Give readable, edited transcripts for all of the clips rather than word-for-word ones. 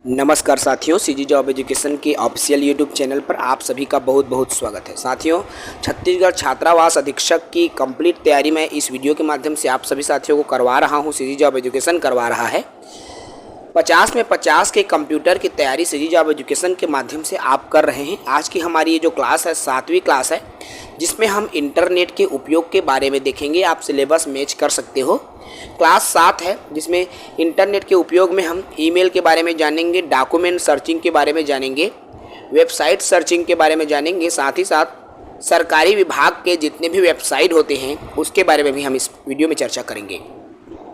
नमस्कार साथियों, CG job education के ऑफिशियल यूट्यूब चैनल पर आप सभी का बहुत बहुत स्वागत है। साथियों, छत्तीसगढ़ छात्रावास अधीक्षक की कंप्लीट तैयारी मैं इस वीडियो के माध्यम से आप सभी साथियों को करवा रहा हूं। सीजी जॉब एजुकेशन करवा रहा है 50 में 50 के कंप्यूटर की तैयारी सीजी जॉब एजुकेशन के माध्यम से आप कर रहे हैं। आज की हमारी ये जो क्लास है 7वीं क्लास है, जिसमें हम इंटरनेट के उपयोग के बारे में देखेंगे। आप सिलेबस मैच कर सकते हो। क्लास 7 है, जिसमें इंटरनेट के उपयोग में हम ईमेल के बारे में जानेंगे, डॉक्यूमेंट सर्चिंग के बारे में जानेंगे, वेबसाइट सर्चिंग के बारे में जानेंगे। साथ ही साथ सरकारी विभाग के जितने भी वेबसाइट होते हैं उसके बारे में भी हम इस वीडियो में चर्चा करेंगे।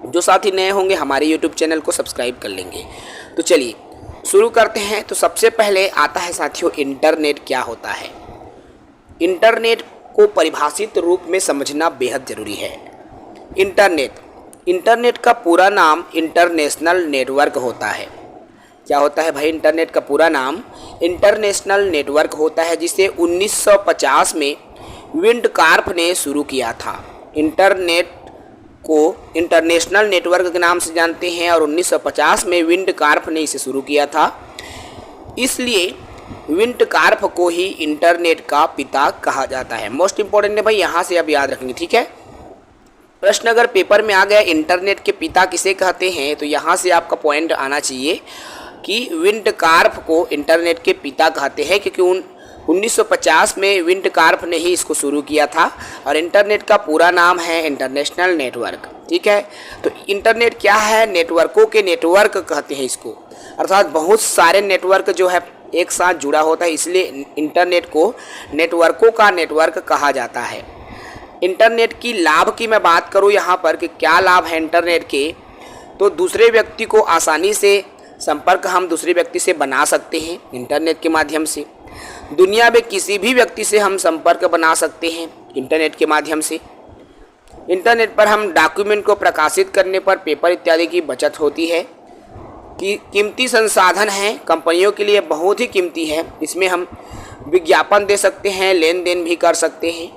जो साथी नए होंगे हमारे यूट्यूब चैनल को सब्सक्राइब कर लेंगे। तो चलिए शुरू करते हैं। तो सबसे पहले आता है साथियों, इंटरनेट क्या होता है। इंटरनेट को परिभाषित रूप में समझना बेहद ज़रूरी है। इंटरनेट का पूरा नाम इंटरनेशनल नेटवर्क होता है। क्या होता है भाई? इंटरनेट का पूरा नाम इंटरनेशनल नेटवर्क होता है, जिसे 1950 में विंडकॉर्प ने शुरू किया था। इंटरनेट को इंटरनेशनल नेटवर्क के नाम से जानते हैं और 1950 में विंडकॉर्प ने इसे शुरू किया था। इसलिए विंडकॉर्प को ही इंटरनेट का पिता कहा जाता है। मोस्ट इंपॉर्टेंट है भाई, यहाँ से अब याद रखेंगे, ठीक है। प्रश्न अगर पेपर में आ गया इंटरनेट के पिता किसे कहते हैं, तो यहाँ से आपका पॉइंट आना चाहिए कि विंडकॉर्प को इंटरनेट के पिता कहते हैं, क्योंकि 1950 में विंडकॉर्प ने ही इसको शुरू किया था और इंटरनेट का पूरा नाम है इंटरनेशनल नेटवर्क, ठीक है। तो इंटरनेट क्या है? नेटवर्कों के नेटवर्क कहते हैं इसको, अर्थात बहुत सारे नेटवर्क जो है एक साथ जुड़ा होता है, इसलिए इंटरनेट को नेटवर्कों का नेटवर्क कहा जाता है। इंटरनेट की लाभ की मैं बात करूं यहाँ पर कि क्या लाभ है इंटरनेट के, तो दूसरे व्यक्ति को आसानी से संपर्क हम दूसरे व्यक्ति से बना सकते हैं इंटरनेट के माध्यम से। दुनिया में किसी भी व्यक्ति से हम संपर्क बना सकते हैं इंटरनेट के माध्यम से। इंटरनेट पर हम डॉक्यूमेंट को प्रकाशित करने पर पेपर इत्यादि की बचत होती है। कि कीमती संसाधन है, कंपनियों के लिए बहुत ही कीमती है। इसमें हम विज्ञापन दे सकते हैं, लेन देन भी कर सकते हैं।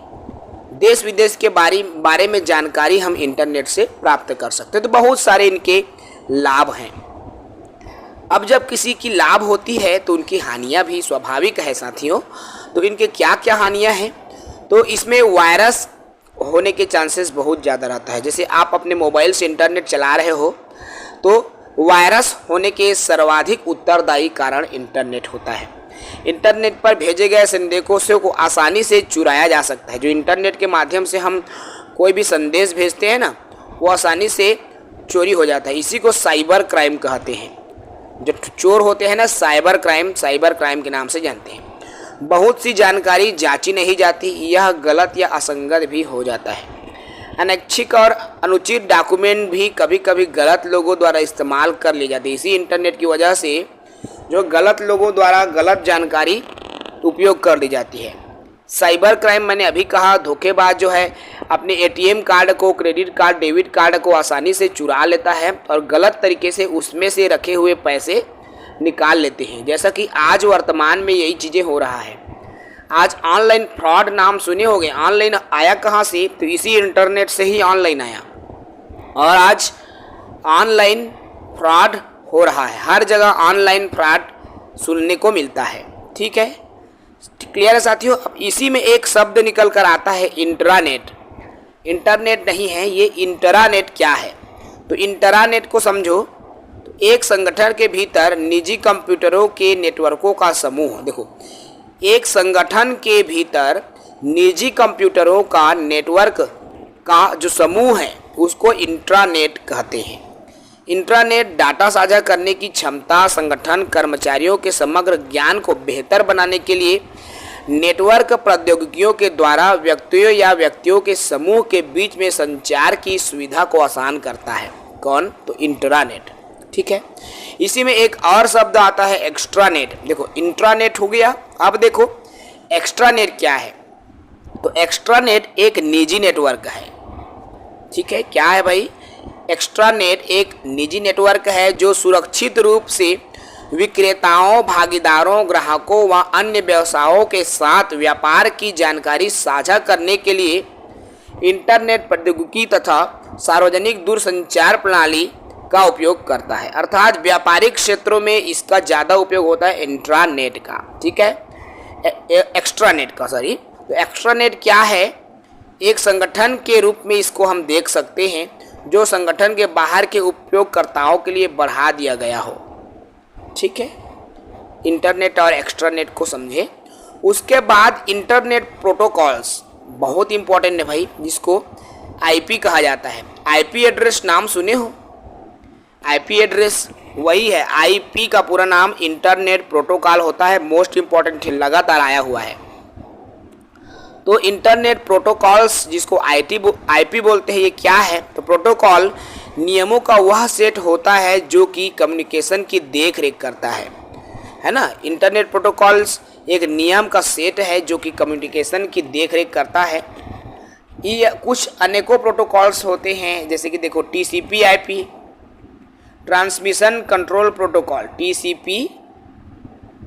देश विदेश के बारे में जानकारी हम इंटरनेट से प्राप्त कर सकते हैं। तो बहुत सारे इनके लाभ हैं। अब जब किसी की लाभ होती है तो उनकी हानियां भी स्वाभाविक है साथियों। तो इनके क्या क्या हानियां हैं? तो इसमें वायरस होने के चांसेस बहुत ज़्यादा रहता है। जैसे आप अपने मोबाइल से इंटरनेट चला रहे हो तो वायरस होने के सर्वाधिक उत्तरदायी कारण इंटरनेट होता है। इंटरनेट पर भेजे गए संदेशों को आसानी से चुराया जा सकता है। जो इंटरनेट के माध्यम से हम कोई भी संदेश भेजते हैं ना, वो आसानी से चोरी हो जाता है। इसी को साइबर क्राइम कहते हैं। जो चोर होते हैं ना, साइबर क्राइम के नाम से जानते हैं। बहुत सी जानकारी जांची नहीं जाती, यह गलत या असंगत भी हो जाता है। अनैच्छिक और अनुचित डॉक्यूमेंट भी कभी कभी गलत लोगों द्वारा इस्तेमाल कर ली जाती है। इसी इंटरनेट की वजह से जो गलत लोगों द्वारा गलत जानकारी उपयोग कर ली जाती है। साइबर क्राइम मैंने अभी कहा, धोखेबाज जो है अपने एटीएम कार्ड को, क्रेडिट कार्ड, डेबिट कार्ड को आसानी से चुरा लेता है और गलत तरीके से उसमें से रखे हुए पैसे निकाल लेते हैं। जैसा कि आज वर्तमान में यही चीज़ें हो रहा है। आज ऑनलाइन फ्रॉड नाम सुने होंगे। ऑनलाइन आया कहाँ से? तो इसी इंटरनेट से ही ऑनलाइन आया। और आज ऑनलाइन फ्रॉड हो रहा है, हर जगह ऑनलाइन फ्रॉड सुनने को मिलता है, ठीक है। क्लियर है साथियों? अब इसी में एक शब्द निकल कर आता है इंट्रानेट। इंटरनेट नहीं है ये, इंट्रानेट क्या है? तो इंट्रानेट को समझो तो एक संगठन के भीतर निजी कंप्यूटरों के नेटवर्कों का समूह। देखो, एक संगठन के भीतर निजी कंप्यूटरों का नेटवर्क का जो समूह है उसको इंट्रानेट कहते हैं। इंट्रानेट डाटा साझा करने की क्षमता, संगठन कर्मचारियों के समग्र ज्ञान को बेहतर बनाने के लिए नेटवर्क प्रौद्योगिकियों के द्वारा व्यक्तियों या व्यक्तियों के समूह के बीच में संचार की सुविधा को आसान करता है। कौन? तो इंट्रानेट, ठीक है। इसी में एक और शब्द आता है एक्स्ट्रानेट। देखो, इंट्रानेट हो गया, अब देखो एक्स्ट्रानेट क्या है। तो एक्स्ट्रानेट एक निजी नेटवर्क है, ठीक है। क्या है भाई? एक्स्ट्रानेट एक निजी नेटवर्क है जो सुरक्षित रूप से विक्रेताओं, भागीदारों, ग्राहकों व अन्य व्यवसायों के साथ व्यापार की जानकारी साझा करने के लिए इंटरनेट प्रौद्योगिकी तथा सार्वजनिक दूरसंचार प्रणाली का उपयोग करता है, अर्थात व्यापारिक क्षेत्रों में इसका ज़्यादा उपयोग होता है इंट्रानेट का, ठीक है, एक्स्ट्रानेट का, सॉरी। तो एक्स्ट्रानेट क्या है? एक संगठन के रूप में इसको हम देख सकते हैं जो संगठन के बाहर के उपयोगकर्ताओं के लिए बढ़ा दिया गया हो, ठीक है। इंटरनेट और एक्स्ट्रानेट को समझे। उसके बाद इंटरनेट प्रोटोकॉल्स बहुत इंपॉर्टेंट है भाई, जिसको आईपी कहा जाता है। आईपी एड्रेस नाम सुने हो? आईपी एड्रेस वही है, आईपी का पूरा नाम इंटरनेट प्रोटोकॉल होता है, मोस्ट इंपॉर्टेंट लगातार आया हुआ है। तो इंटरनेट प्रोटोकॉल्स जिसको आईपी बोलते हैं, ये क्या है? तो प्रोटोकॉल नियमों का वह सेट होता है जो कि कम्युनिकेशन की देख रेख करता है ना। इंटरनेट प्रोटोकॉल्स एक नियम का सेट है जो कि कम्युनिकेशन की देख रेख करता है। ये कुछ अनेकों प्रोटोकॉल्स होते हैं, जैसे कि देखो TCP IP, transmission control protocol, TCP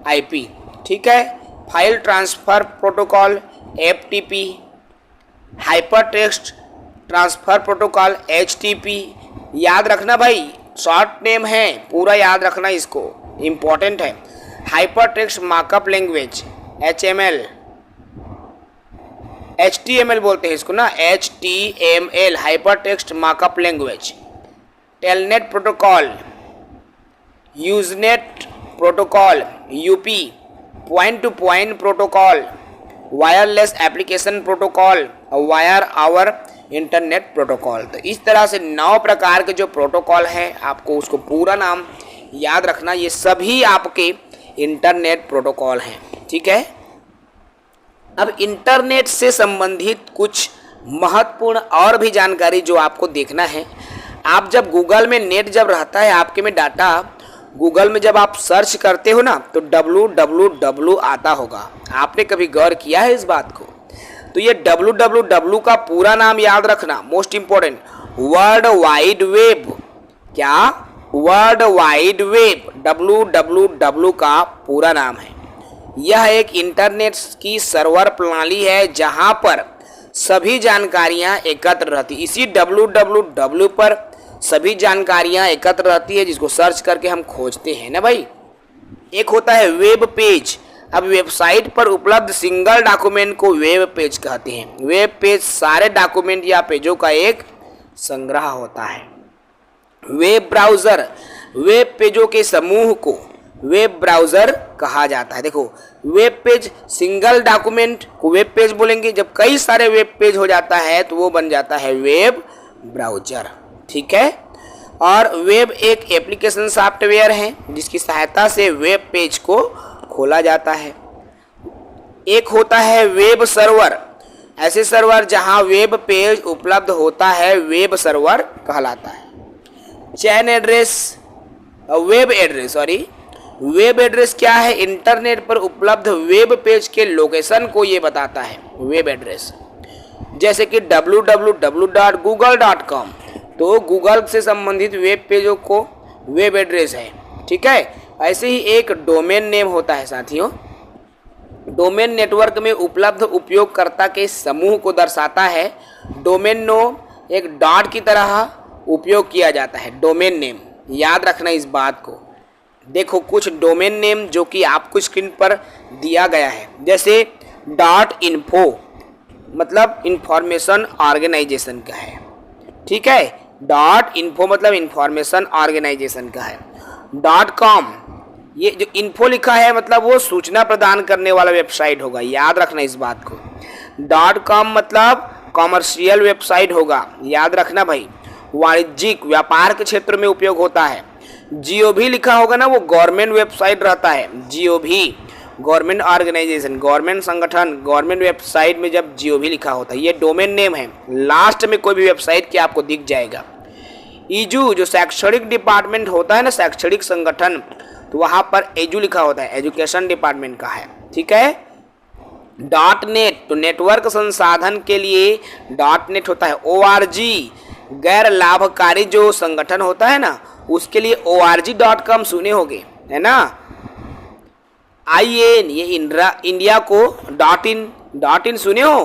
IP, ठीक है। File transfer protocol, FTP, hyper text transfer protocol, HTP. याद रखना भाई, शॉर्ट नेम है, पूरा याद रखना, इसको इम्पॉर्टेंट है। Hyper text markup language, HML, HTML बोलते हैं इसको ना, HTML, hyper text markup language. Telnet protocol, usenet protocol, UP, point to point protocol, wireless application protocol, wire our internet protocol. तो इस तरह से 9 प्रकार के जो प्रोटोकॉल हैं, आपको उसको पूरा नाम याद रखना, ये सभी आपके इंटरनेट प्रोटोकॉल हैं, ठीक है। अब इंटरनेट से संबंधित कुछ महत्वपूर्ण और भी जानकारी जो आपको देखना है। आप जब गूगल में नेट जब रहता है आपके में डाटा, गूगल में जब आप सर्च करते हो ना, तो www आता होगा। आपने कभी गौर किया है इस बात को? तो ये www का पूरा नाम याद रखना, most important, world wide web. क्या? वर्ल्ड वाइड वेब, www का पूरा नाम है। यह एक इंटरनेट की सर्वर प्रणाली है जहां पर सभी जानकारियां एकत्र रहती, इसी www पर सभी जानकारियां एकत्र रहती है, जिसको सर्च करके हम खोजते हैं ना भाई। एक होता है वेब पेज। अब वेबसाइट पर उपलब्ध सिंगल डॉक्यूमेंट को वेब पेज कहते हैं। वेब पेज सारे डॉक्यूमेंट या पेजों का एक संग्रह होता है। वेब ब्राउज़र, वेब पेजों के समूह को वेब ब्राउज़र कहा जाता है। देखो, वेब पेज सिंगल डॉक्यूमेंट को वेब पेज बोलेंगे, जब कई सारे वेब पेज हो जाता है तो वो बन जाता है वेब ब्राउज़र, ठीक है। और वेब एक एप्लीकेशन सॉफ्टवेयर है जिसकी सहायता से वेब पेज को खोला जाता है। एक होता है वेब सर्वर, ऐसे सर्वर जहां वेब पेज उपलब्ध होता है वेब सर्वर कहलाता है। चैन address, web address, sorry, web address क्या है? इंटरनेट पर उपलब्ध वेब पेज के लोकेशन को ये बताता है वेब एड्रेस। जैसे कि www.google.com, तो गूगल से संबंधित वेब पेजों को वेब एड्रेस है, ठीक है। ऐसे ही एक डोमेन नेम होता है साथियों। डोमेन नेटवर्क में उपलब्ध उपयोगकर्ता के समूह को दर्शाता है। डोमेन नेम एक डॉट की तरह उपयोग किया जाता है, डोमेन नेम, याद रखना इस बात को। देखो, कुछ डोमेन नेम जो कि आपको स्क्रीन पर दिया गया है, जैसे .info मतलब इंफॉर्मेशन ऑर्गेनाइजेशन का है, ठीक है। .info मतलब इंफॉर्मेशन ऑर्गेनाइजेशन का है। .com, ये जो इन्फो लिखा है मतलब वो सूचना प्रदान करने वाला वेबसाइट होगा, याद रखना इस बात को। .com मतलब कॉमर्शियल वेबसाइट होगा, याद रखना भाई। वाणिज्यिक व्यापार के क्षेत्र में उपयोग होता है। GOV लिखा होगा ना, वो गवर्नमेंट वेबसाइट रहता है। GOV गवर्नमेंट ऑर्गेनाइजेशन, गवर्नमेंट संगठन, गवर्नमेंट वेबसाइट में जब GOV लिखा होता है, ये डोमेन नेम है। लास्ट में कोई भी वेबसाइट की आपको दिख जाएगा। EDU जो शैक्षणिक डिपार्टमेंट होता है ना, शैक्षणिक संगठन, तो वहाँ पर EDU लिखा होता है, एजुकेशन डिपार्टमेंट का है, ठीक है। .net तो नेटवर्क संसाधन के लिए .net होता है। ORG गैर लाभकारी जो संगठन होता है ना, उसके लिए org.com सुने होंगे, है ना। IN ये इंडिया को .in सुने हो,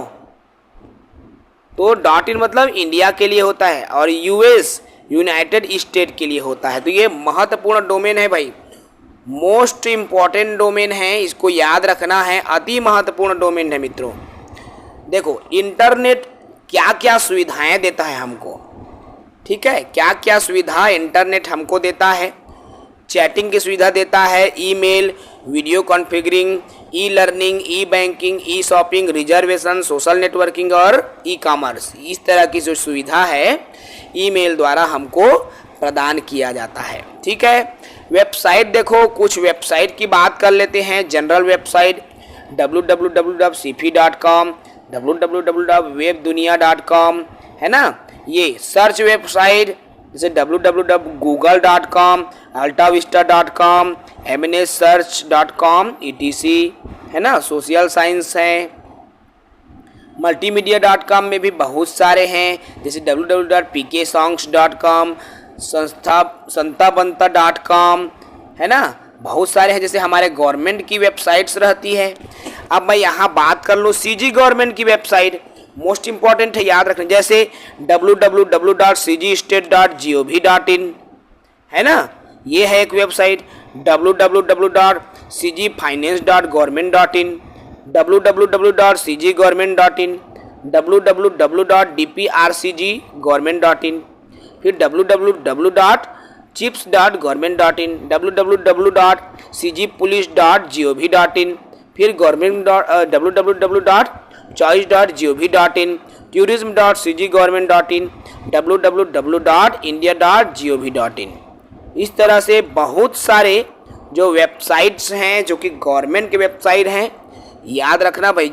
तो .in मतलब इंडिया के लिए होता है। और US यूनाइटेड स्टेट के लिए होता है। तो ये महत्वपूर्ण डोमेन है भाई, मोस्ट इम्पॉर्टेंट डोमेन है, इसको याद रखना है, अति महत्वपूर्ण डोमेन है मित्रों। देखो इंटरनेट क्या क्या सुविधाएं देता है हमको, ठीक है, क्या क्या सुविधा इंटरनेट हमको देता है। चैटिंग की सुविधा देता है, email, video conferencing, e learning, e banking, e shopping, reservation, social networking और ई कॉमर्स। इस तरह की जो सुविधा है ईमेल द्वारा हमको प्रदान किया जाता है, ठीक है। वेबसाइट देखो, कुछ वेबसाइट की बात कर लेते हैं। जनरल वेबसाइट www.cp.com, www.webdunia.com है ना। ये सर्च वेबसाइट जैसे www.google.com, altavista.com, mnssearch.com etc है ना। सोशल साइंस है, मल्टीमीडिया.com में भी बहुत सारे हैं, जैसे www.pksongs.com, संताबंता.com है ना, बहुत सारे हैं। जैसे हमारे गवर्नमेंट की वेबसाइट्स रहती है। अब मैं यहाँ बात कर लूँ सीजी गवर्नमेंट की वेबसाइट, मोस्ट इम्पॉर्टेंट है, याद रखना, जैसे www.cgstate.gov.in है ना, ये है एक वेबसाइट। www.cgfinance.government.in, www.cggovernment.in, www.dprcggovernment.in, फिर www.chips.government.in, www.cgpolice.gov.in, फिर गवर्नमेंट www.choice.gov.in, tourism.cggovernment.in, www.india.gov.in। इस तरह से बहुत सारे जो वेबसाइट्स हैं जो कि गवर्नमेंट के वेबसाइट हैं, याद रखना भाई,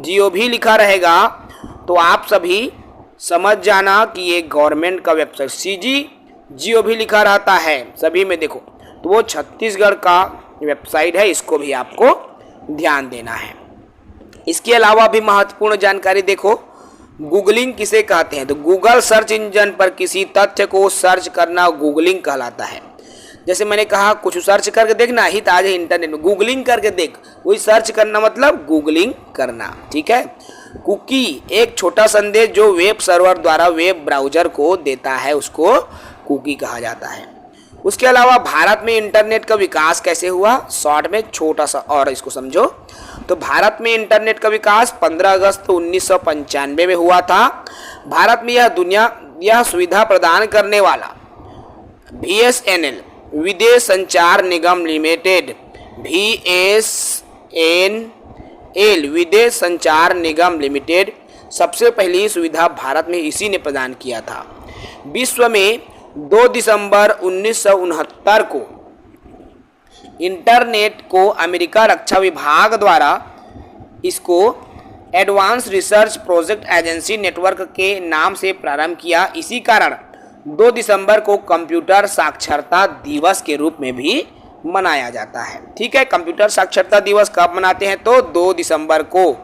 GOV लिखा रहेगा तो आप सभी समझ जाना कि ये गवर्नमेंट का वेबसाइट। CG GOV लिखा रहता है सभी में, देखो तो वो छत्तीसगढ़ का वेबसाइट है, इसको भी आपको ध्यान देना है। इसके अलावा भी महत्वपूर्ण जानकारी देखो, गूगलिंग किसे कहते हैं, तो गूगल सर्च इंजन पर किसी तथ्य को सर्च करना गूगलिंग कहलाता है। जैसे मैंने कहा कुछ सर्च करके देखना ही तो आज इंटरनेट में गूगलिंग करके देख, वही सर्च करना मतलब गूगलिंग करना, ठीक है। कुकी एक छोटा संदेश जो वेब सर्वर द्वारा वेब ब्राउजर को देता है, उसको कुकी कहा जाता है। उसके अलावा भारत में इंटरनेट का विकास कैसे हुआ, शॉर्ट में छोटा सा और इसको समझो। तो भारत में इंटरनेट का विकास 15 अगस्त 1995 में हुआ था। भारत में यह सुविधा प्रदान करने वाला BSNL विदेश संचार निगम लिमिटेड, VSNL विदेश संचार निगम लिमिटेड सबसे पहली सुविधा भारत में इसी ने प्रदान किया था। विश्व में 2 दिसंबर 1969 को इंटरनेट को अमेरिका रक्षा विभाग द्वारा इसको advance research project agency network के नाम से प्रारंभ किया। इसी कारण 2 दिसंबर को कंप्यूटर साक्षरता दिवस के रूप में भी मनाया जाता है, ठीक है। कंप्यूटर साक्षरता दिवस कब मनाते हैं, तो 2 दिसंबर को।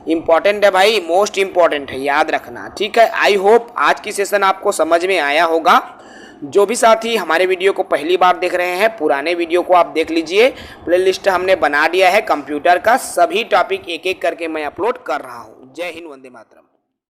इम्पॉर्टेंट है भाई, मोस्ट इम्पॉर्टेंट है, याद रखना, ठीक है। आई होप आज की सेशन आपको समझ में आया होगा। जो भी साथी हमारे वीडियो को पहली बार देख रहे हैं, पुराने वीडियो को आप देख लीजिए, प्लेलिस्ट हमने बना दिया है कंप्यूटर का, सभी टॉपिक एक एक करके मैं अपलोड कर रहा हूँ। जय हिंद, वंदे मातरम।